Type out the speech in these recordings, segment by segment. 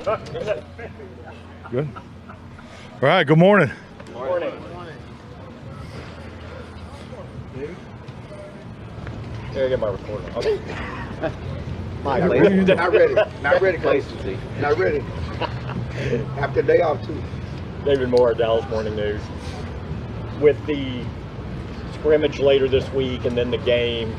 Good. All right, good morning. Good morning. Here, I get my recorder. Okay. Mike, What are you doing? not ready. Not ready, Coach. Complacency. Not ready. After day off, too. David Moore, Dallas Morning News. With the scrimmage later this week and then the game,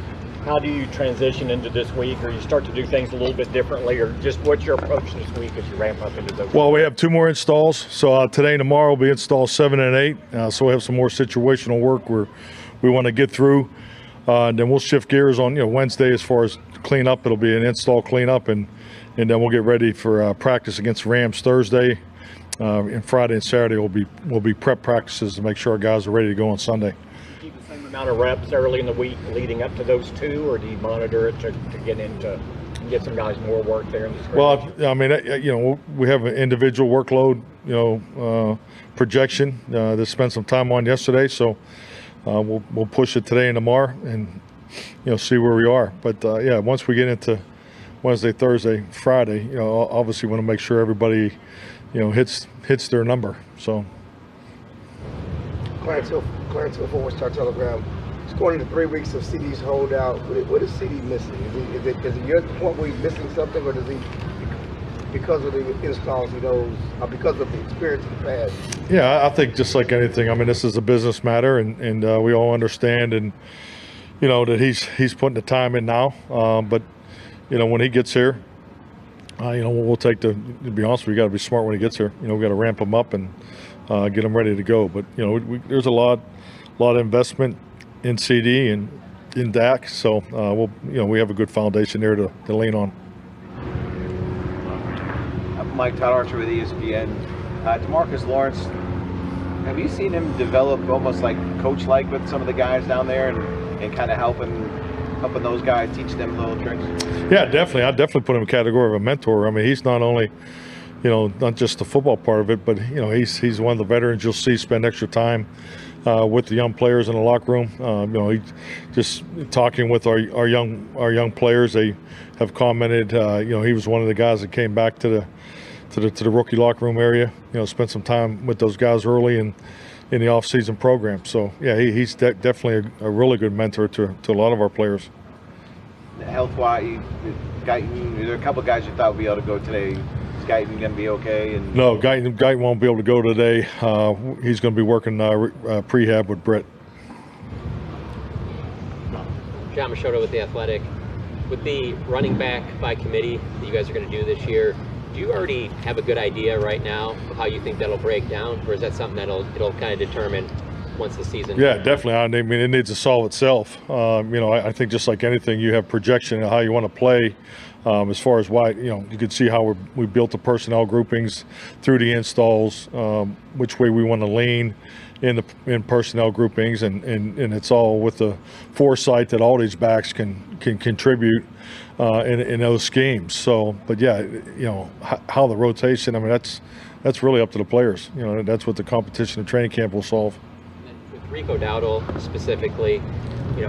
how do you transition into this week, or you start to do things a little bit differently, or just what's your approach this week as you ramp up into those? Well, we have 2 more installs. So today and tomorrow will be install 7 and 8. So we have some more situational work where we want to get through. And then we'll shift gears on Wednesday as far as cleanup. It'll be an install cleanup, and then we'll get ready for practice against Rams Thursday. And Friday and Saturday will be prep practices to make sure our guys are ready to go on Sunday. Do you keep the same amount of reps early in the week leading up to those 2, or do you monitor it to get some guys more work there in the scrimmage? Well, I mean, we have an individual workload, projection that spent some time on yesterday. So we'll push it today and tomorrow, and see where we are. But once we get into Wednesday, Thursday, Friday, obviously want to make sure everybody, hits their number. So. Clarence Hill, Forward Star Telegram. It's going into 3 weeks of CD's holdout. What is CD missing? Is it your point where he's missing something, or does he, because of the installs he knows, or because of the experience in the past? Yeah, I think just like anything, I mean, this is a business matter, and we all understand, and that he's putting the time in now. But when he gets here, we'll take to be honest, we got to be smart when he gets here. We got to ramp him up and get him ready to go. But there's a lot of investment in CD and in Dak, so we have a good foundation there to lean on. Mike, Todd Archer with ESPN. Demarcus Lawrence, have you seen him develop almost like coach-like with some of the guys down there and kind of helping those guys, teach them little tricks? Yeah, definitely. I definitely put him in the category of a mentor. I mean, he's not only, not just the football part of it, but, he's one of the veterans you'll see spend extra time with the young players in the locker room. He just talking with our young players. They have commented, he was one of the guys that came back to the rookie locker room area, spent some time with those guys early in the off-season program. So, yeah, he's definitely a really good mentor to a lot of our players. Health-wise, there are a couple of guys you thought would be able to go today. Is Guyton going to be okay? No, Guyton won't be able to go today. He's going to be working prehab with Britt. John Machota with The Athletic. With the running back by committee that you guys are going to do this year, do you already have a good idea right now of how you think that'll break down, or is that something it'll kind of determine once the season? Yeah, definitely. I mean, it needs to solve itself. I think just like anything, you have projection of how you want to play. As far as why, you can see how we built the personnel groupings through the installs, which way we want to lean in personnel groupings, and it's all with the foresight that all these backs can contribute in those schemes. So, but yeah, how the rotation, I mean, that's really up to the players. That's what the competition and training camp will solve. With Rico Gathers specifically,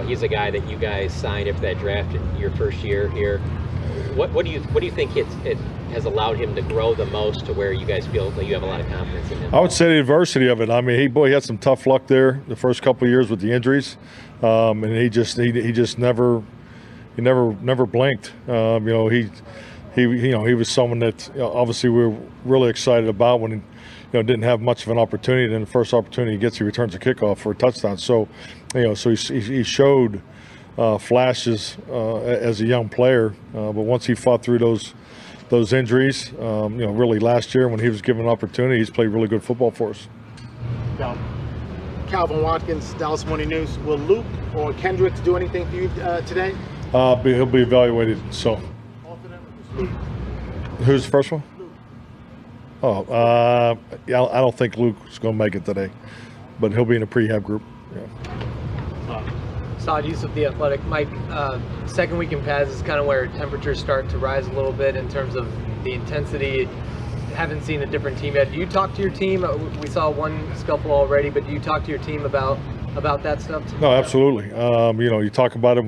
he's a guy that you guys signed after that draft in your first year here. What do you think it has allowed him to grow the most to where you guys feel that you have a lot of confidence in him? I would say the adversity of it. I mean, he had some tough luck there the first couple of years with the injuries, and he just never blinked. He was someone that obviously we were really excited about when he didn't have much of an opportunity. Then the first opportunity he gets, he returns a kickoff for a touchdown. So so he showed flashes as a young player, but once he fought through those injuries, really last year when he was given an opportunity, he's played really good football for us. Calvin Watkins, Dallas Morning News. Will Luke or Kendricks do anything for you today? He'll be evaluated. So, who's the first one? Luke. I don't think Luke's going to make it today, but he'll be in a prehab group. Yeah. Saad Yusuf, The Athletic. Mike, second week in pads is kind of where temperatures start to rise a little bit in terms of the intensity. Haven't seen a different team yet. Do you talk to your team? We saw one scuffle already, but do you talk to your team about that stuff too? No, absolutely. You talk about it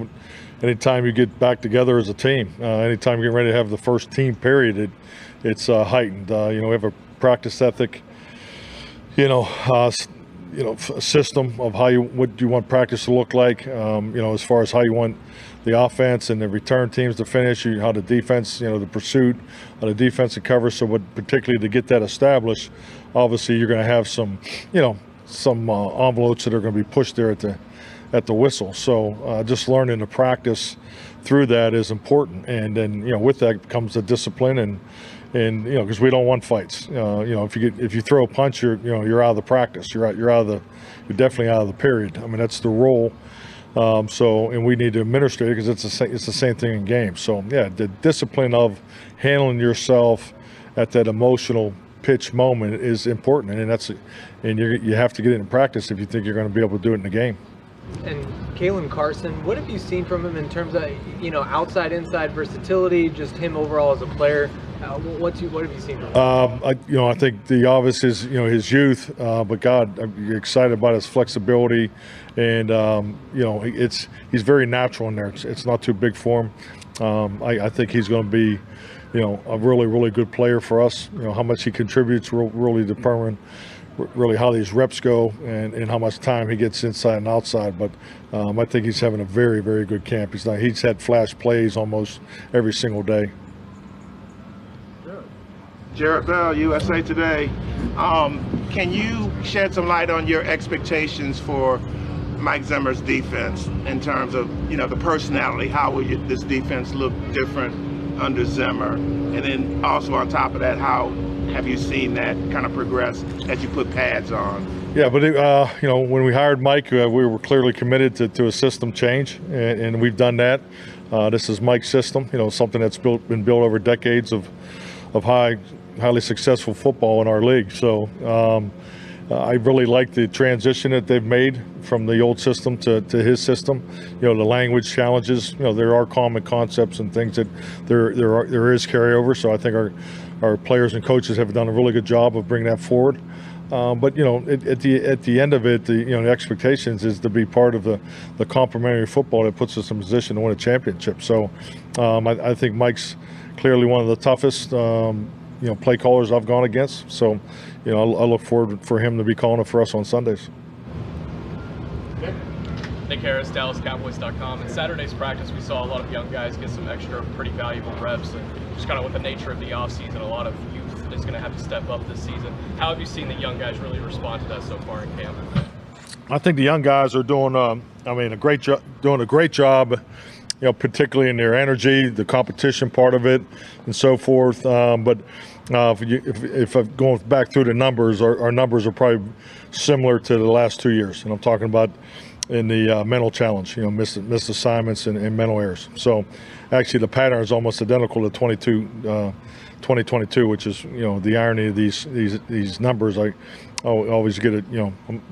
anytime you get back together as a team. Anytime you're ready to have the first team period, it's heightened. We have a practice ethic, a system of what you want practice to look like. As far as how you want the offense and the return teams to finish, how the defense, the pursuit, how the defensive cover. So, particularly to get that established, obviously you're going to have some envelopes that are going to be pushed there at the whistle. So, just learning to practice through that is important. And then, with that comes the discipline and because we don't want fights. If you throw a punch, you're out of the practice. You're definitely out of the period. I mean, that's the role. And we need to administer it because it's the same thing in games. So yeah, the discipline of handling yourself at that emotional pitch moment is important, and you have to get it in practice if you think you're going to be able to do it in the game. And Kayden Carson, what have you seen from him in terms of outside inside versatility, just him overall as a player? What have you seen from him? I think the obvious is his youth, but God, I'm excited about his flexibility, and he's very natural in there. It's not too big for him. I think he's going to be a really, really good player for us. How much he contributes will really determine really how these reps go and how much time he gets inside and outside. But I think he's having a very, very good camp. He's had flash plays almost every single day. Jared Bell, USA Today. Can you shed some light on your expectations for Mike Zimmer's defense in terms of the personality? How will this defense look different under Zimmer? And then also on top of that, how have you seen that kind of progress as you put pads on? Yeah, but when we hired Mike, we were clearly committed to a system change, and we've done that. This is Mike's system, something that's been built over decades of highly successful football in our league. So I really like the transition that they've made from the old system to his system. The language challenges. There are common concepts and things that there is carryover. So I think our players and coaches have done a really good job of bringing that forward. But at the end of it, the expectations is to be part of the complementary football that puts us in position to win a championship. So I think Mike's clearly one of the toughest play callers I've gone against. So I look forward for him to be calling it for us on Sundays. Nick Harris, DallasCowboys.com. In Saturday's practice, we saw a lot of young guys get some extra pretty valuable reps, and just kind of with the nature of the offseason, a lot of youth is going to have to step up this season. How have you seen the young guys really respond to that so far in camp? I think the young guys are doing a great job, particularly in their energy, the competition part of it, and so forth. But if I'm going back through the numbers, our numbers are probably similar to the last 2 years, and I'm talking about in the mental challenge, missed assignments and mental errors. So actually the pattern is almost identical to 2022, which is the irony of these numbers. I always get it,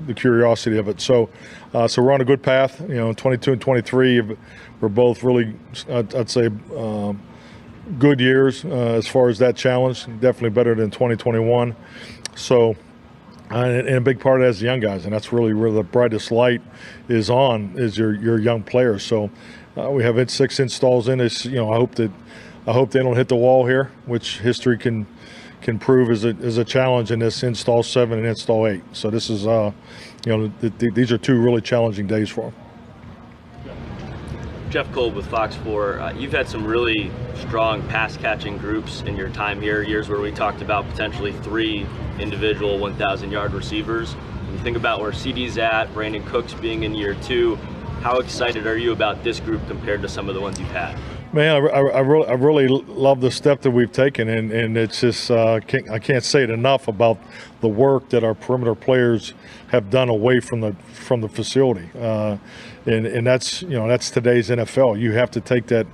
the curiosity of it. So we're on a good path. 22 and 23 were both really, I'd say, good years as far as that challenge. Definitely better than 2021. So. And a big part of that is the young guys, and that's really where the brightest light is your young players. So we have 6 installs in this. I hope they don't hit the wall here, which history can prove is a challenge in this install 7 and install 8. So this is these are 2 really challenging days for them. Jeff Kolb with Fox 4. You've had some really strong pass-catching groups in your time here, years where we talked about potentially 3 individual 1,000-yard receivers. When you think about where CD's at, Brandon Cooks being in year 2, how excited are you about this group compared to some of the ones you've had? Man, I really love the step that we've taken, and it's just I can't say it enough about the work that our perimeter players have done away from the facility, and that's today's NFL. You have to take that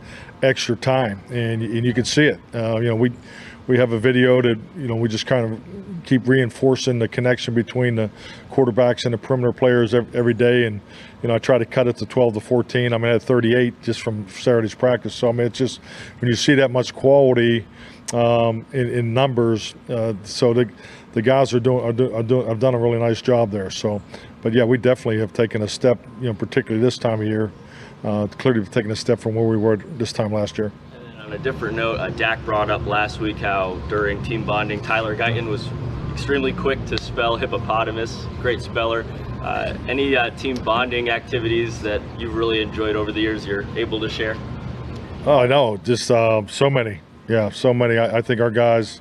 extra time, and you can see it. We have a video that we just kind of keep reinforcing the connection between the quarterbacks and the perimeter players every day, and I try to cut it to 12 to 14. I had 38 just from Saturday's practice. So it's just when you see that much quality in numbers, so the guys have done a really nice job there. So, but yeah, we definitely have taken a step, particularly this time of year, clearly taken a step from where we were this time last year. On a different note, Dak brought up last week how during team bonding, Tyler Guyton was extremely quick to spell hippopotamus, great speller. Any team bonding activities that you've really enjoyed over the years you're able to share? Oh, I know, just so many. Yeah, so many. I think our guys,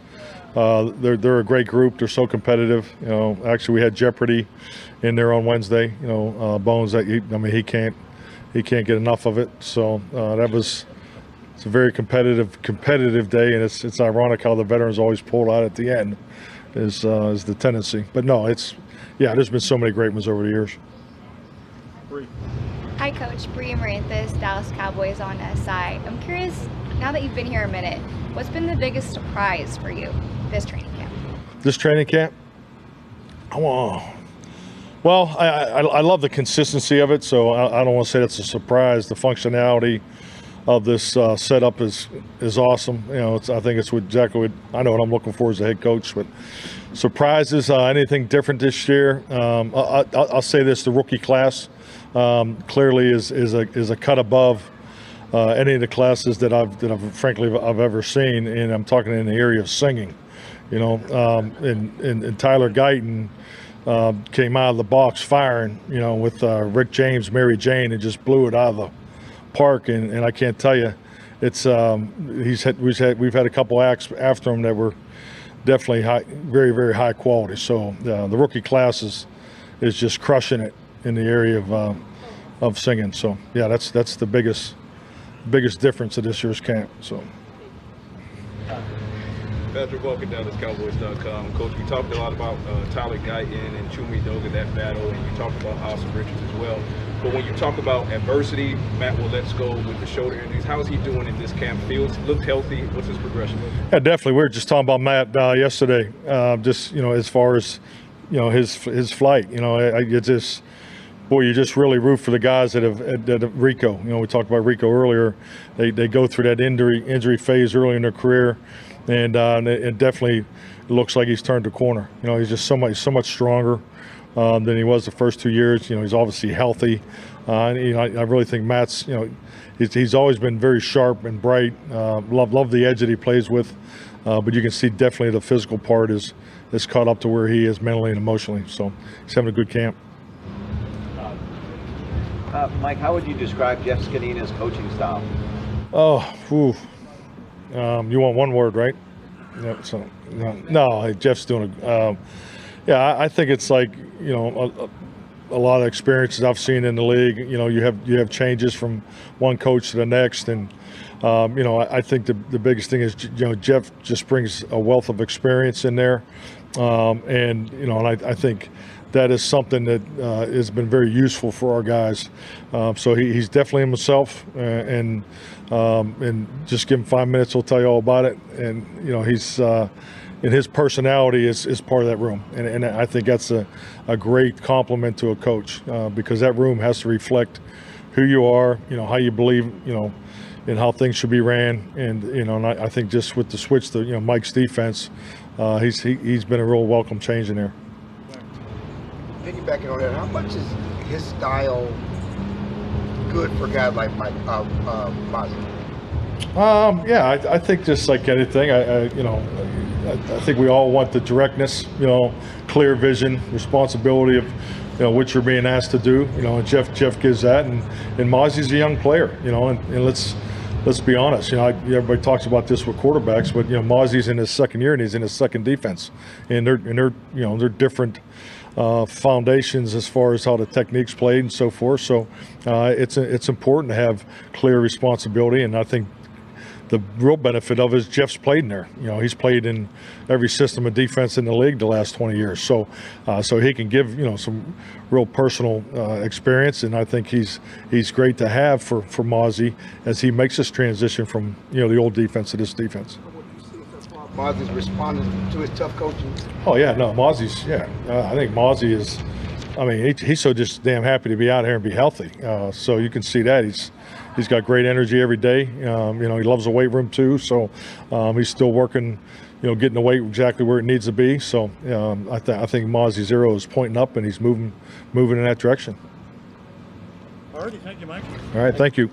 they're a great group. They're so competitive. You know, actually, we had Jeopardy in there on Wednesday. You know, Bones, he can't get enough of it. So it's a very competitive day, and it's ironic how the veterans always pull out at the end is the tendency. But no, there's been so many great ones over the years. Hi, Coach. Bree Maranthus, Dallas Cowboys on SI. I'm curious, now that you've been here a minute, what's been the biggest surprise for you this training camp? This training camp? Oh, well, I love the consistency of it, so I don't want to say that's a surprise. The functionality of this setup is awesome. You know, I think it's exactly what I know what I'm looking for as a head coach. But surprises, anything different this year? I'll say this: the rookie class clearly is a cut above any of the classes that I've frankly ever seen, and I'm talking in the area of singing. You know, and Tyler Guyton came out of the box firing. You know, with Rick James, Mary Jane, and just blew it out of the park. And I can't tell you, it's we've had a couple acts after him that were definitely very, very high quality. So the rookie class is just crushing it in the area of singing. So yeah, that's the biggest difference of this year's camp. So. Patrick Welker, DallasCowboys.com. Coach, you talked a lot about Tyler Guyton and Chumi Doga, that battle, and you talked about Austin Richards as well. But when you talk about adversity, Matt Willet's go with the shoulder injuries. How is he doing in this camp? Looks healthy. What's his progression? Yeah, definitely. We were just talking about Matt yesterday. Just as far as his flight. You just really root for the guys that have Rico. We talked about Rico earlier. They go through that injury phase early in their career, and it definitely looks like he's turned the corner. He's just so much stronger than he was the first 2 years. He's obviously healthy. I really think Matt's. He's always been very sharp and bright. Love the edge that he plays with, but you can see definitely the physical part is caught up to where he is mentally and emotionally. So he's having a good camp. Mike, how would you describe Jeff Scanina's coaching style? You want one word, right? No, Jeff's doing I think it's like a lot of experiences I've seen in the league. You have changes from one coach to the next, and I think the biggest thing is Jeff just brings a wealth of experience in there, and I think that is something that has been very useful for our guys. So he's definitely himself, and just give him 5 minutes, he'll tell you all about it. And he's and his personality is part of that room, and I think that's a great compliment to a coach, because that room has to reflect who you are, how you believe, and how things should be ran. And and I think just with the switch to Mike's defense, he's been a real welcome change in there. Piggybacking on that, how much is his style good for guys like Mike Mozzie? I think just like anything, I think we all want the directness, clear vision, responsibility of what you're being asked to do. And Jeff gives that, and Mozzie's a young player, and let's be honest. Everybody talks about this with quarterbacks, but Mozzie's in his second year and he's in his second defense, and they're different foundations as far as how the technique's played and so forth. So it's important to have clear responsibility, and I think the real benefit of it is Jeff's played in there. He's played in every system of defense in the league the last 20 years. So he can give some real personal experience, and I think he's great to have for Mozzie as he makes this transition from the old defense to this defense. Mozzie's responded to his tough coaching. Oh yeah, no, Mozzie's I think Mozzie is. He's so just damn happy to be out here and be healthy. So you can see that he's got great energy every day. He loves the weight room too. So he's still working, getting the weight exactly where it needs to be. So I think Mozzie's arrow is pointing up, and he's moving in that direction. All righty, thank you, Mike. All right, thank you.